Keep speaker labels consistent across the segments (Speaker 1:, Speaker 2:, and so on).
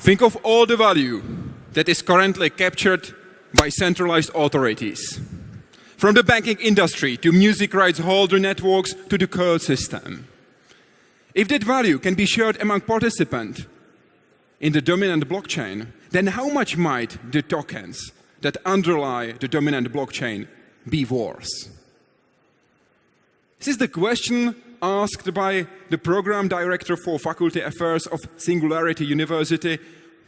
Speaker 1: Think of all the value that is currently captured by centralized authorities, from the banking industry to music rights holder networks to the court system. If that value can be shared among participants in the dominant blockchain, then how much might the tokens that underlie the dominant blockchain be worth? This is the question asked by the program director for Faculty Affairs of Singularity University,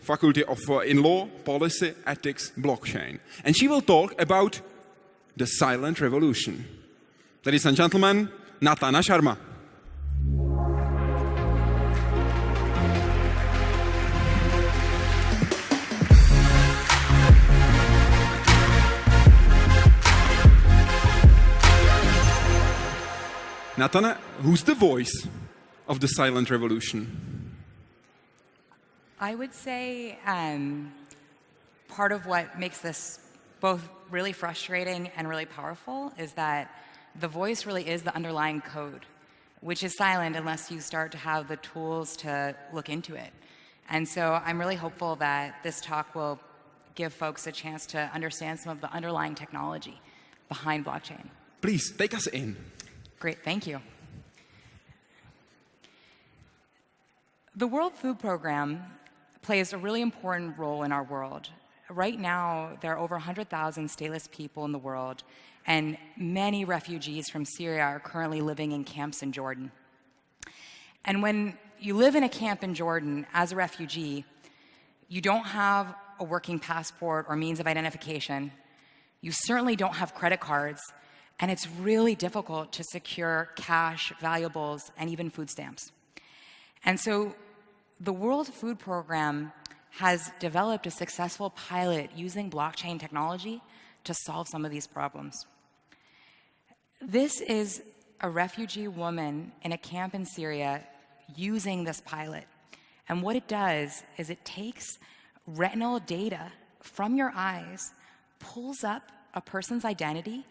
Speaker 1: Faculty of in Law, Policy, Ethics, Blockchain. And she will talk about the silent revolution. Ladies and gentlemen, Nathana Sharma. Nathana, who's the voice of the silent revolution?
Speaker 2: I would say part of what makes this both really frustrating and really powerful is that the voice really is the underlying code, which is silent unless you start to have the tools to look into it. And so I'm really hopeful that this talk will give folks a chance to understand some of the underlying technology behind blockchain.
Speaker 1: Please, take us in.
Speaker 2: Great, thank you. The World Food Program plays a really important role in our world. Right now, there are over 100,000 stateless people in the world, and many refugees from Syria are currently living in camps in Jordan. And when you live in a camp in Jordan as a refugee, you don't have a working passport or means of identification. You certainly don't have credit cards, and it's really difficult to secure cash, valuables, and even food stamps. And so the World Food Program has developed a successful pilot using blockchain technology to solve some of these problems. This is a refugee woman in a camp in Syria using this pilot. And what it does is it takes retinal data from your eyes, pulls up a person's identity,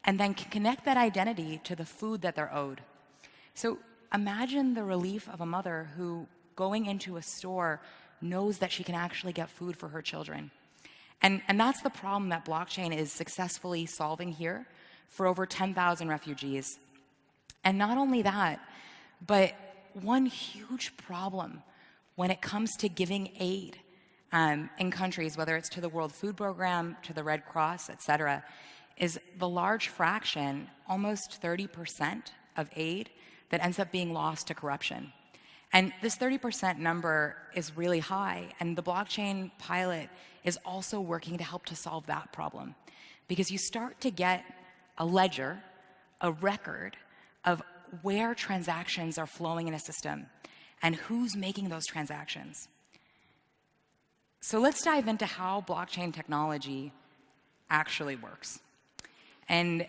Speaker 2: and then can connect that identity to the food that they're owed. So imagine the relief of a mother who, going into a store, knows that she can actually get food for her children. And that's the problem that blockchain is successfully solving here for over 10,000 refugees. And not only that, but one huge problem when it comes to giving aid in countries, whether it's to the World Food Program, to the Red Cross, et cetera, is the large fraction, almost 30% of aid, that ends up being lost to corruption. And this 30% number is really high, and the blockchain pilot is also working to help to solve that problem. Because you start to get a ledger, a record of where transactions are flowing in a system and who's making those transactions. So let's dive into how blockchain technology actually works. And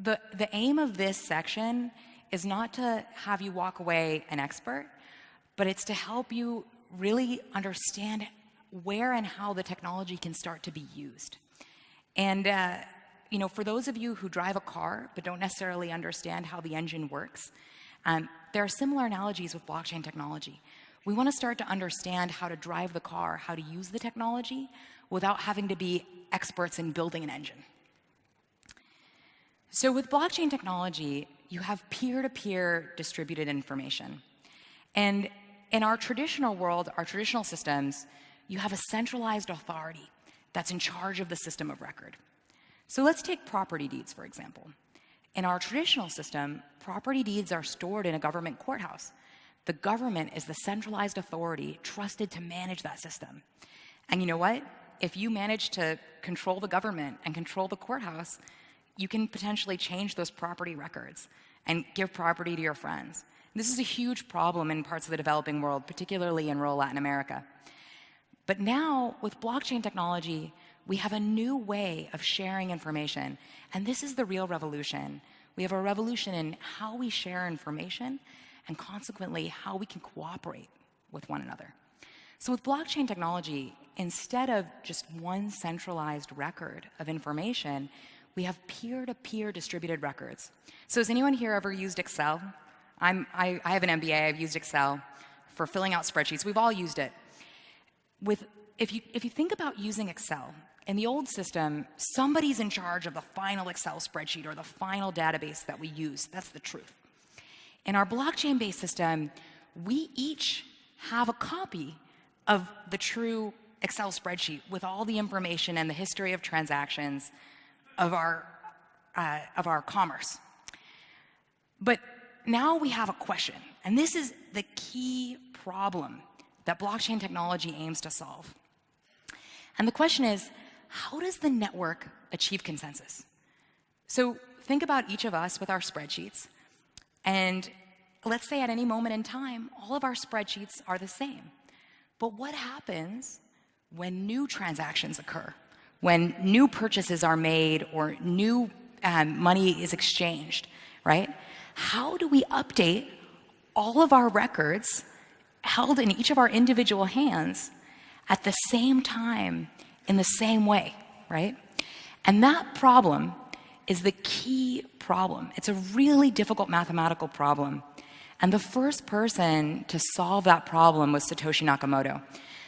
Speaker 2: the aim of this section is not to have you walk away an expert, but it's to help you really understand where and how the technology can start to be used. And for those of you who drive a car but don't necessarily understand how the engine works, there are similar analogies with blockchain technology. We want to start to understand how to drive the car, how to use the technology without having to be experts in building an engine. So with blockchain technology, you have peer-to-peer distributed information. And in our traditional world, our traditional systems, you have a centralized authority that's in charge of the system of record. So let's take property deeds, for example. In our traditional system, property deeds are stored in a government courthouse. The government is the centralized authority trusted to manage that system. And you know what? If you manage to control the government and control the courthouse, you can potentially change those property records and give property to your friends. This is a huge problem in parts of the developing world, particularly in rural Latin America. But now, with blockchain technology, we have a new way of sharing information. And this is the real revolution. We have a revolution in how we share information and consequently how we can cooperate with one another. So with blockchain technology, instead of just one centralized record of information, we have peer-to-peer distributed records. So has anyone here ever used Excel? I have an MBA, I've used Excel for filling out spreadsheets. We've all used it. if you think about using Excel, in the old system, somebody's in charge of the final Excel spreadsheet or the final database that we use. That's the truth. In our blockchain-based system, we each have a copy of the true Excel spreadsheet with all the information and the history of transactions of our commerce. But now we have a question, and this is the key problem that blockchain technology aims to solve. And the question is, how does the network achieve consensus? So think about each of us with our spreadsheets, and let's say at any moment in time, all of our spreadsheets are the same. But what happens when new transactions occur, when new purchases are made or new money is exchanged, right? How do we update all of our records held in each of our individual hands at the same time in the same way, right? And that problem is the key problem. It's a really difficult mathematical problem. And the first person to solve that problem was Satoshi Nakamoto.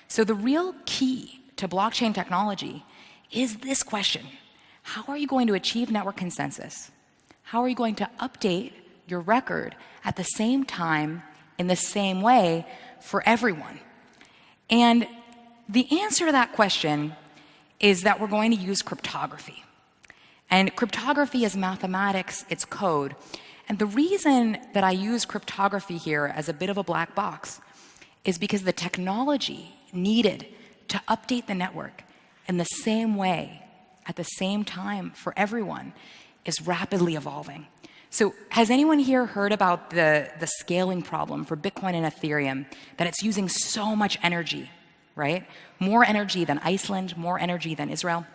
Speaker 2: So the real key to blockchain technology is this question: how are you going to achieve network consensus? How are you going to update your record at the same time in the same way for everyone? And the answer to that question is that we're going to use cryptography. And cryptography is mathematics, it's code. And the reason that I use cryptography here as a bit of a black box is because the technology needed to update the network in the same way at the same time for everyone is rapidly evolving. So has anyone here heard about the scaling problem for Bitcoin and Ethereum, that it's using so much energy, right? More energy than Iceland, more energy than Israel.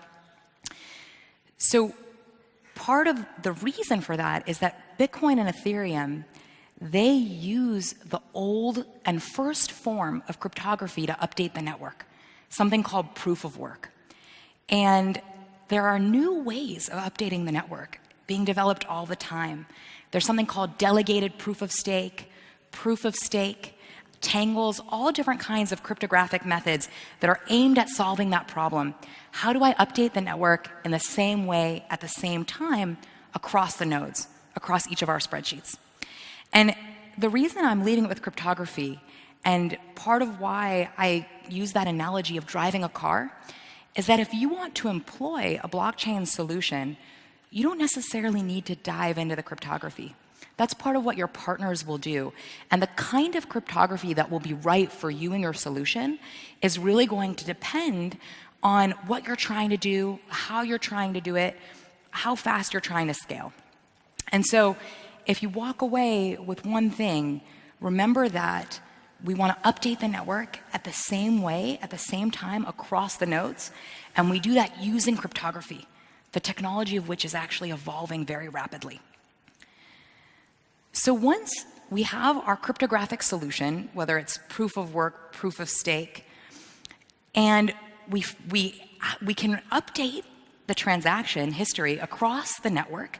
Speaker 2: So part of the reason for that is that Bitcoin and Ethereum, they use the old and first form of cryptography to update the network, something called proof of work. And there are new ways of updating the network being developed all the time. There's something called delegated proof of stake, tangles, all different kinds of cryptographic methods that are aimed at solving that problem. How do I update the network in the same way at the same time across the nodes, across each of our spreadsheets? And the reason I'm leading it with cryptography, and part of why I use that analogy of driving a car, is that if you want to employ a blockchain solution, you don't necessarily need to dive into the cryptography. That's part of what your partners will do. And the kind of cryptography that will be right for you and your solution is really going to depend on what you're trying to do, how you're trying to do it, how fast you're trying to scale. And so if you walk away with one thing, remember that we want to update the network at the same way, at the same time across the nodes. And we do that using cryptography, the technology of which is actually evolving very rapidly. So once we have our cryptographic solution, whether it's proof of work, proof of stake, and we can update the transaction history across the network,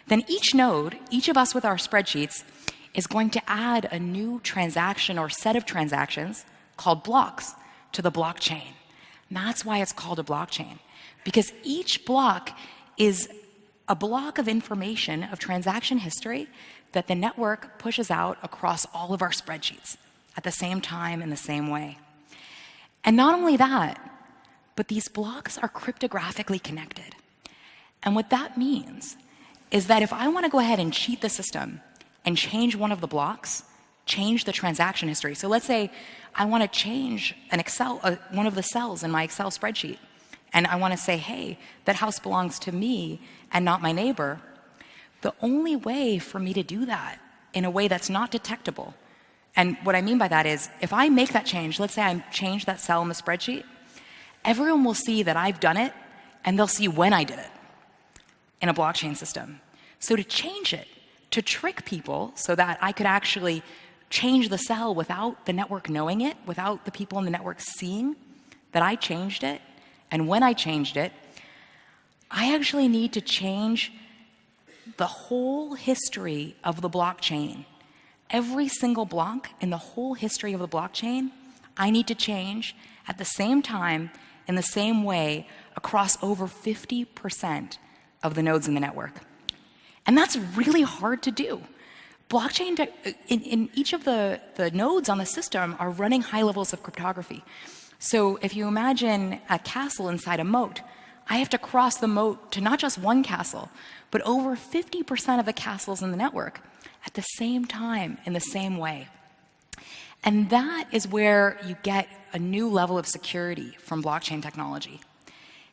Speaker 2: then each node, each of us with our spreadsheets, is going to add a new transaction or set of transactions called blocks to the blockchain. And that's why it's called a blockchain, because each block is a block of information of transaction history that the network pushes out across all of our spreadsheets at the same time in the same way. And not only that, but these blocks are cryptographically connected. And what that means is that if I want to go ahead and cheat the system and change one of the blocks, change the transaction history. So let's say I want to change one of the cells in my Excel spreadsheet, and I want to say, hey, that house belongs to me and not my neighbor. The only way for me to do that in a way that's not detectable, and what I mean by that is, if I make that change, let's say I change that cell in the spreadsheet, everyone will see that I've done it, and they'll see when I did it in a blockchain system. So to change it, to trick people so that I could actually change the cell without the network knowing it, without the people in the network seeing that I changed it, and when I changed it, I actually need to change the whole history of the blockchain. Every single block in the whole history of the blockchain, I need to change at the same time, in the same way, across over 50% of the nodes in the network. And that's really hard to do. Blockchain, in each of the nodes on the system are running high levels of cryptography. So if you imagine a castle inside a moat, I have to cross the moat to not just one castle, but over 50% of the castles in the network at the same time, in the same way. And that is where you get a new level of security from blockchain technology.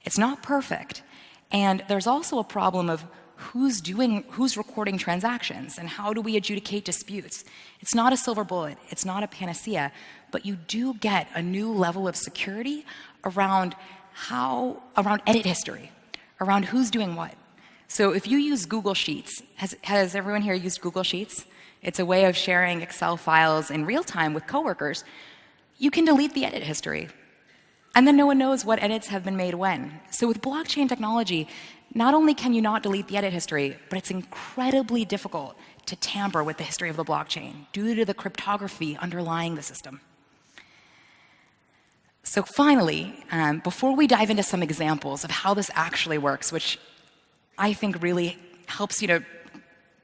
Speaker 2: It's not perfect, and there's also a problem of who's recording transactions and how do we adjudicate disputes. It's not a silver bullet, it's not a panacea, but you do get a new level of security around edit history, around who's doing what. So if you use Google Sheets, has everyone here used Google Sheets? It's a way of sharing Excel files in real time with coworkers. You can delete the edit history, and then no one knows what edits have been made when. So with blockchain technology, not only can you not delete the edit history, but it's incredibly difficult to tamper with the history of the blockchain due to the cryptography underlying the system. So finally, before we dive into some examples of how this actually works, which I think really helps you to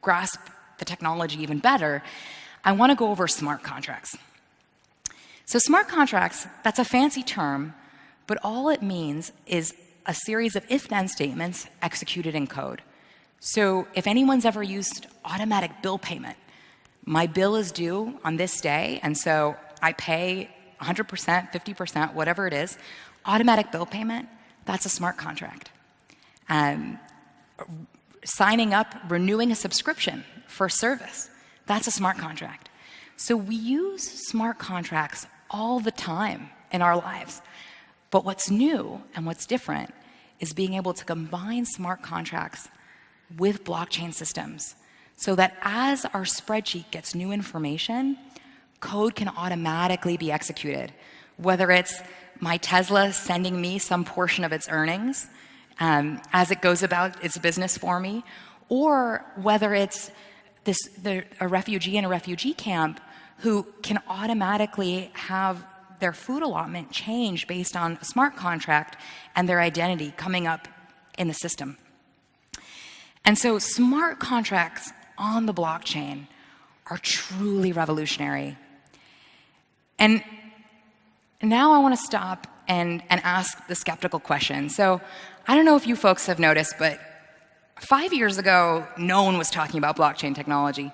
Speaker 2: grasp the technology even better, I want to go over smart contracts. So smart contracts, that's a fancy term, but all it means is a series of if-then statements executed in code. So if anyone's ever used automatic bill payment, my bill is due on this day, and so I pay 100%, 50%, whatever it is, automatic bill payment, that's a smart contract. Signing up, renewing a subscription for a service, that's a smart contract. So we use smart contracts all the time in our lives. But what's new and what's different is being able to combine smart contracts with blockchain systems so that as our spreadsheet gets new information, code can automatically be executed, whether it's my Tesla sending me some portion of its earnings as it goes about its business for me, or whether it's a refugee in a refugee camp who can automatically have their food allotment change based on a smart contract and their identity coming up in the system. And so smart contracts on the blockchain are truly revolutionary. And now I want to stop and ask the skeptical question. So I don't know if you folks have noticed, but 5 years ago, no one was talking about blockchain technology.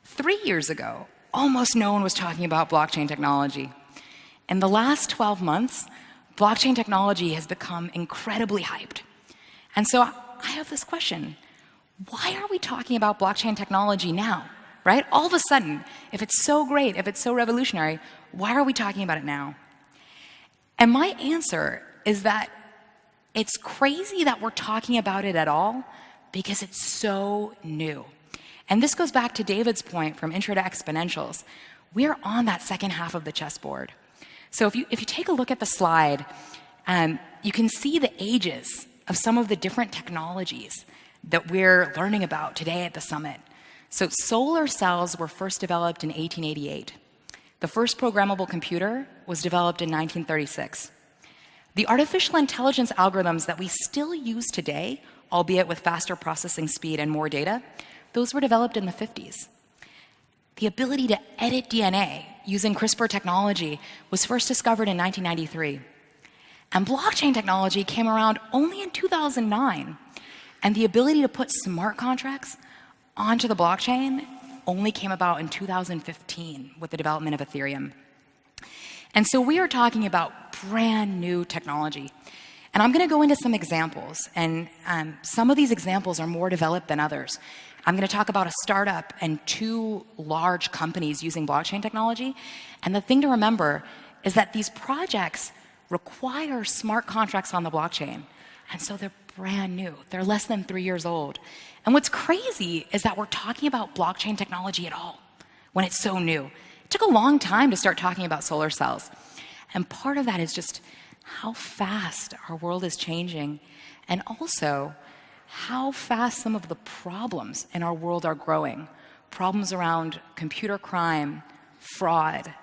Speaker 2: 3 years ago, almost no one was talking about blockchain technology. In the last 12 months, blockchain technology has become incredibly hyped. And so I have this question. Why are we talking about blockchain technology now, right? All of a sudden, if it's so great, if it's so revolutionary, why are we talking about it now? And my answer is that it's crazy that we're talking about it at all because it's so new. And this goes back to David's point from Intro to Exponentials. We're on that second half of the chessboard. So if you take a look at the slide, you can see the ages of some of the different technologies that we're learning about today at the summit. So solar cells were first developed in 1888. The first programmable computer was developed in 1936. The artificial intelligence algorithms that we still use today, albeit with faster processing speed and more data, those were developed in the 50s. The ability to edit DNA using CRISPR technology was first discovered in 1993. And blockchain technology came around only in 2009. And the ability to put smart contracts onto the blockchain only came about in 2015 with the development of Aetherium. And so we are talking about brand new technology. And I'm going to go into some examples. And some of these examples are more developed than others. I'm going to talk about a startup and 2 large companies using blockchain technology. And the thing to remember is that these projects require smart contracts on the blockchain. And so they're brand new. They're less than 3 years old. And what's crazy is that we're talking about blockchain technology at all when it's so new. It took a long time to start talking about solar cells. And part of that is just how fast our world is changing, and also how fast some of the problems in our world are growing. Problems around computer crime, fraud,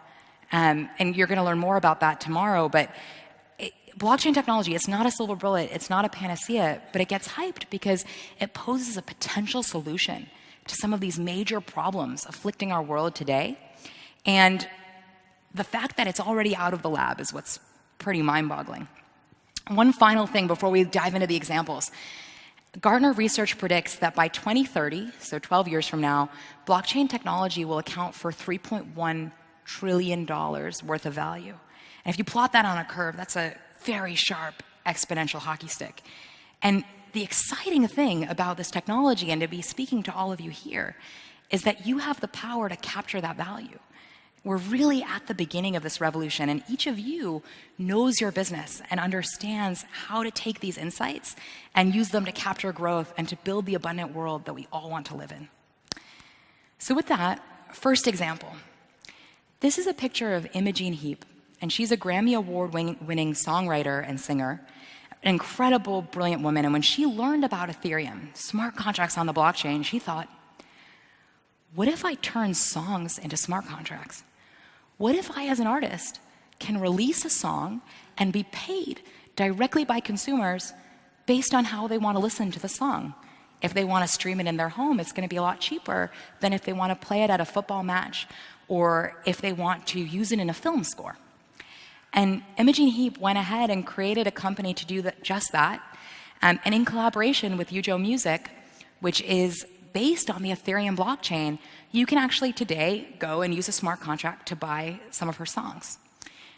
Speaker 2: And you're going to learn more about that tomorrow. But blockchain technology, it's not a silver bullet, it's not a panacea, but it gets hyped because it poses a potential solution to some of these major problems afflicting our world today. And the fact that it's already out of the lab is what's pretty mind-boggling. One final thing before we dive into the examples. Gartner research predicts that by 2030, so 12 years from now, blockchain technology will account for $3.1 trillion worth of value. And if you plot that on a curve, that's a very sharp exponential hockey stick. And the exciting thing about this technology, and to be speaking to all of you here, is that you have the power to capture that value. We're really at the beginning of this revolution, and each of you knows your business and understands how to take these insights and use them to capture growth and to build the abundant world that we all want to live in. So with that, first example. This is a picture of Imogen Heap, and she's a Grammy Award-winning songwriter and singer, an incredible, brilliant woman. And when she learned about Aetherium, smart contracts on the blockchain, she thought, what if I turn songs into smart contracts? What if I, as an artist, can release a song and be paid directly by consumers based on how they want to listen to the song? If they want to stream it in their home, it's going to be a lot cheaper than if they want to play it at a football match or if they want to use it in a film score. And Imogen Heap went ahead and created a company to do just that. And in collaboration with Ujo Music, which is based on the Aetherium blockchain, you can actually today go and use a smart contract to buy some of her songs.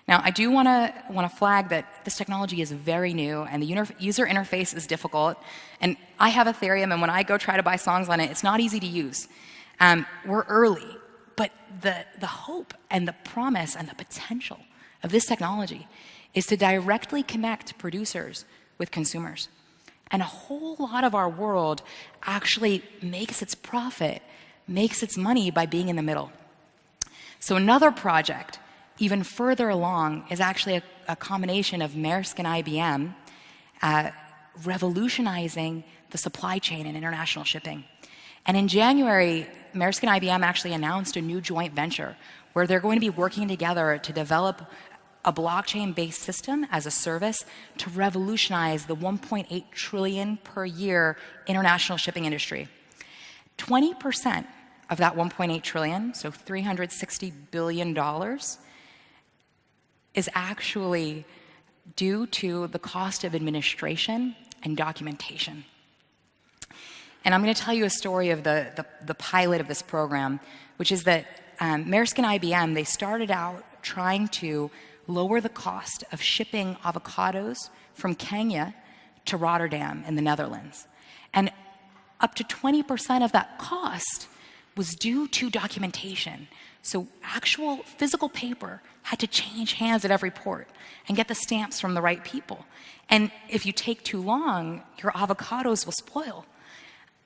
Speaker 2: Now, I do want to flag that this technology is very new and the user interface is difficult. And I have Aetherium, and when I go try to buy songs on it, it's not easy to use. We're early, but the hope and the promise and the potential of this technology is to directly connect producers with consumers. And a whole lot of our world actually makes its profit, makes its money by being in the middle. So another project, even further along, is actually a combination of Maersk and IBM revolutionizing the supply chain and international shipping. And in January, Maersk and IBM actually announced a new joint venture where they're going to be working together to develop a blockchain-based system as a service to revolutionize the 1.8 trillion per year international shipping industry. 20% of that 1.8 trillion, so $360 billion, is actually due to the cost of administration and documentation. And I'm going to tell you a story of the pilot of this program, which is that Maersk and IBM, they started out trying to lower the cost of shipping avocados from Kenya to Rotterdam in the Netherlands. And up to 20% of that cost was due to documentation. So actual physical paper had to change hands at every port and get the stamps from the right people. And if you take too long, your avocados will spoil.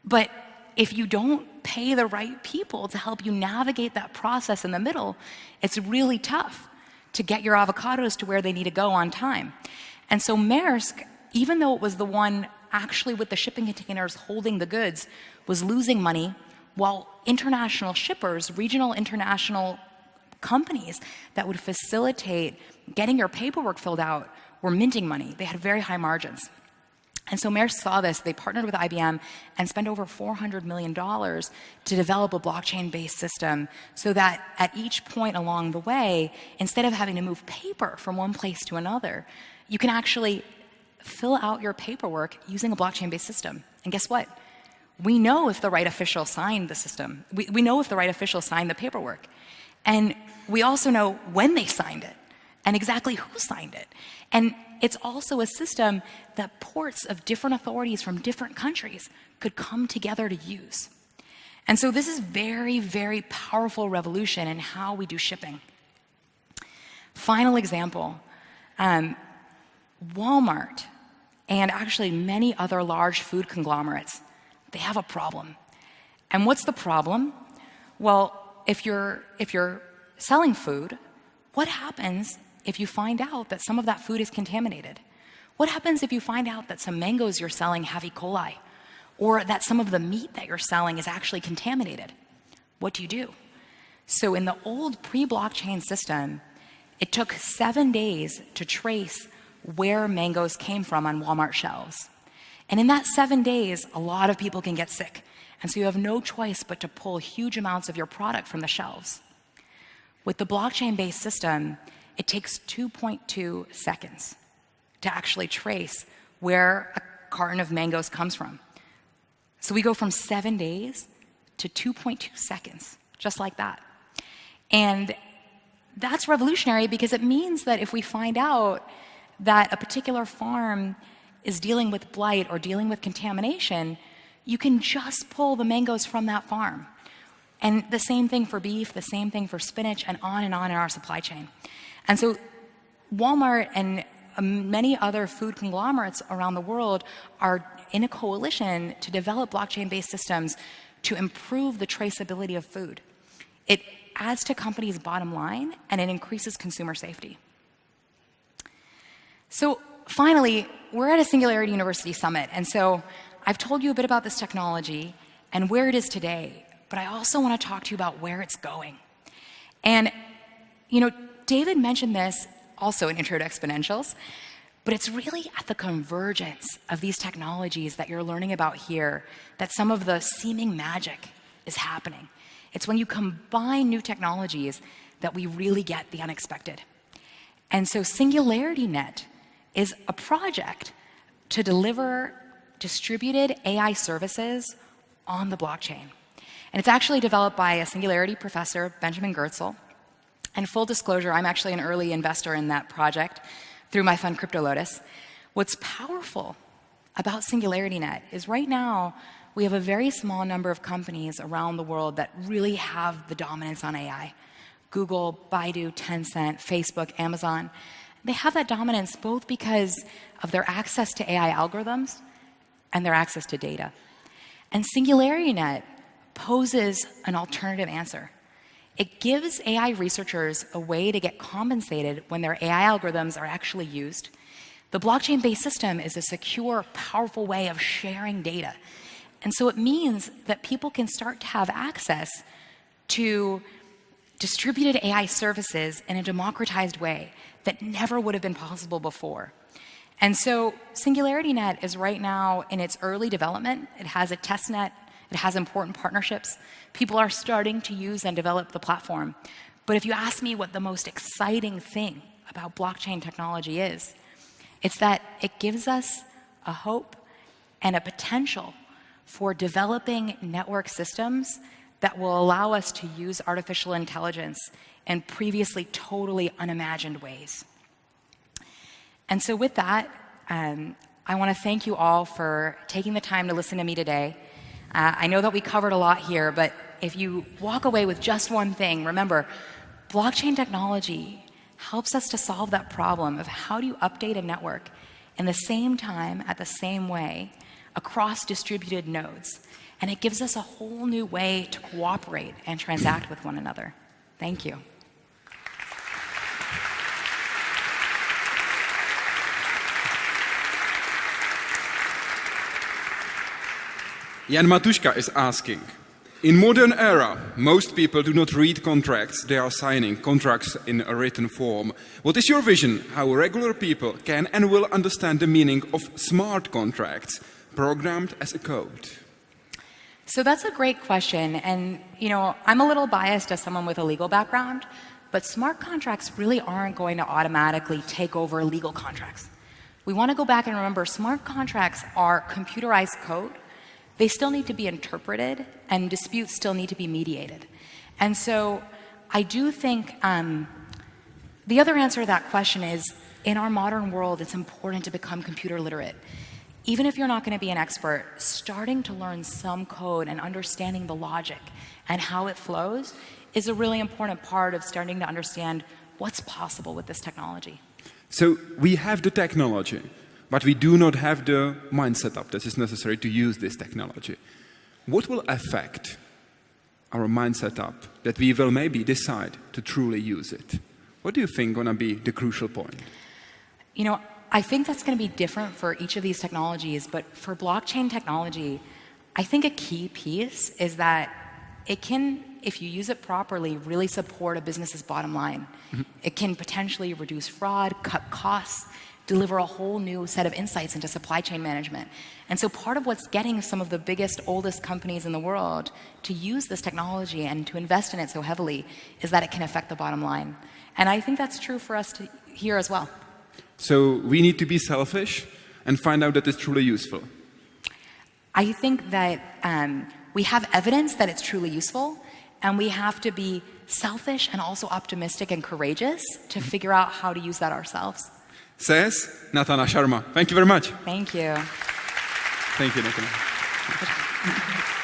Speaker 2: But if you don't pay the right people to help you navigate that process in the middle, it's really tough to get your avocados to where they need to go on time. And so Maersk, even though it was the one actually with the shipping containers holding the goods, was losing money, while international shippers, regional international companies that would facilitate getting your paperwork filled out were minting money. They had very high margins. And so Maersk saw this, they partnered with IBM and spent over $400 million to develop a blockchain-based system so that at each point along the way, instead of having to move paper from one place to another, you can actually fill out your paperwork using a blockchain-based system. And guess what? We know if the right official signed the system. We know if the right official signed the paperwork. And we also know when they signed it and exactly who signed it. And it's also a system that ports of different authorities from different countries could come together to use. And so this is very, very powerful revolution in how we do shipping. Final example, Walmart and actually many other large food conglomerates, they have a problem. And what's the problem? Well, if you're selling food, what happens if you find out that some of that food is contaminated? What happens if you find out that some mangoes you're selling have E. coli, or that some of the meat that you're selling is actually contaminated? What do you do? So in the old pre-blockchain system, It took 7 days to trace where mangoes came from on Walmart shelves. And in that 7 days, a lot of people can get sick. And so you have no choice but to pull huge amounts of your product from the shelves. With the blockchain-based system, it takes 2.2 seconds to actually trace where a carton of mangoes comes from. So we go from 7 days to 2.2 seconds, just like that. And that's revolutionary because it means that if we find out that a particular farm is dealing with blight or dealing with contamination, you can just pull the mangoes from that farm. And the same thing for beef, the same thing for spinach, and on in our supply chain. And so Walmart and many other food conglomerates around the world are in a coalition to develop blockchain-based systems to improve the traceability of food. It adds to companies' bottom line, and it increases consumer safety. So finally, we're at a Singularity University summit, and so I've told you a bit about this technology and where it is today, but I also want to talk to you about where it's going. And, David mentioned this also in Intro to Exponentials, but it's really at the convergence of these technologies that you're learning about here that some of the seeming magic is happening. It's when you combine new technologies that we really get the unexpected. And so SingularityNet is a project to deliver distributed AI services on the blockchain. And it's actually developed by a Singularity professor, Benjamin Goertzel. And full disclosure, I'm actually an early investor in that project through my fund Crypto-Lotus. What's powerful about SingularityNet is right now we have a very small number of companies around the world that really have the dominance on AI. Google, Baidu, Tencent, Facebook, Amazon. They have that dominance both because of their access to AI algorithms and their access to data. And SingularityNet poses an alternative answer. It gives AI researchers a way to get compensated when their AI algorithms are actually used. The blockchain-based system is a secure, powerful way of sharing data. And so it means that people can start to have access to distributed AI services in a democratized way that never would have been possible before. And so SingularityNet is right now in its early development. It has a test net. It has important partnerships. People are starting to use and develop the platform. But if you ask me what the most exciting thing about blockchain technology is, it's that it gives us a hope and a potential for developing network systems that will allow us to use artificial intelligence in previously totally unimagined ways. And so with that, I want to thank you all for taking the time to listen to me today. I know that we covered a lot here, but if you walk away with just one thing, remember, blockchain technology helps us to solve that problem of how do you update a network in the same time, at the same way, across distributed nodes. And it gives us a whole new way to cooperate and transact with one another. Thank you.
Speaker 1: Jan Matuška is asking, in modern era, most people do not read contracts, they are signing contracts in a written form. What is your vision how regular people can and will understand the meaning of smart contracts programmed as a code?
Speaker 2: So that's a great question. And, I'm a little biased as someone with a legal background, but smart contracts really aren't going to automatically take over legal contracts. We want to go back and remember smart contracts are computerized code. They still need to be interpreted, and disputes still need to be mediated. And so I do think the other answer to that question is, in our modern world, it's important to become computer literate. Even if you're not going to be an expert, starting to learn some code and understanding the logic and how it flows is a really important part of starting to understand what's possible with this technology.
Speaker 1: So we have the technology, but we do not have the mindset up that is necessary to use this technology. What will affect our mindset up that we will maybe decide to truly use it? What do you think is going to be the crucial point?
Speaker 2: I think that's going to be different for each of these technologies, but for blockchain technology, I think a key piece is that it can if you use it properly, really support a business's bottom line. It can potentially reduce fraud, cut costs, deliver a whole new set of insights into supply chain management. And so part of what's getting some of the biggest, oldest companies in the world to use this technology and to invest in it so heavily is that it can affect the bottom line. And I think that's true for us here as well.
Speaker 1: So we need to be selfish and find out that it's truly useful.
Speaker 2: I think that we have evidence that it's truly useful, and we have to be selfish and also optimistic and courageous to figure out how to use that ourselves.
Speaker 1: Says Nathana Sharma. Thank you very much.
Speaker 2: Thank you.
Speaker 1: Thank you, Nathana.